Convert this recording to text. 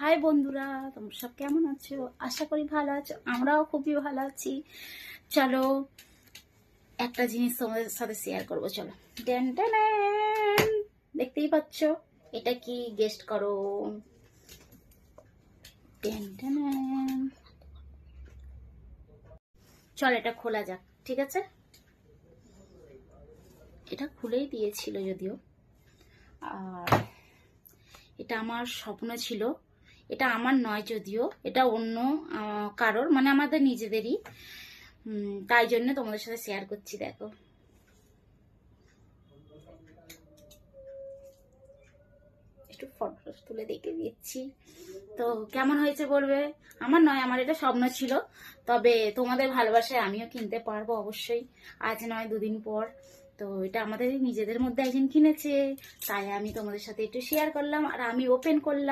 High বন্ধুরা, তোমরা সব কেমন আছো? আশা করি ভালো আছো। আমরাও খুবই ভালো আছি। চলো একটা জিনিস তোমাদের সাথে শেয়ার করবো। চলো, ড্যান ড্যান ড্যান। দেখতেই পাচ্ছ, এটা কি গেস্ট করো? Dan Dan Dan. চল এটা খোলা যাক, ঠিক আছে? এটা খুলেই দিয়েছিল যদিও। আর এটা আমার স্বপ্ন ছিল, এটা আমার নয় যদিও, এটা অন্য কারোর, মানে আমাদের নিজেদেরই। তাই জন্য তোমাদের সাথে শেয়ার করছি। দেখো, একটু ফটো তুলে দেখে দিচ্ছি তো কেমন হয়েছে বলবে। আমার নয়, আমার এটা স্বপ্ন ছিল, তবে তোমাদের ভালোবাসায় আমিও কিনতে পারবো অবশ্যই। আজ নয়, দুদিন পর। তো এটা আমাদের নিজেদের মধ্যে একজন কিনেছে, তাই আমি তোমাদের সাথে একটু শেয়ার করলাম আর আমি ওপেন করলাম।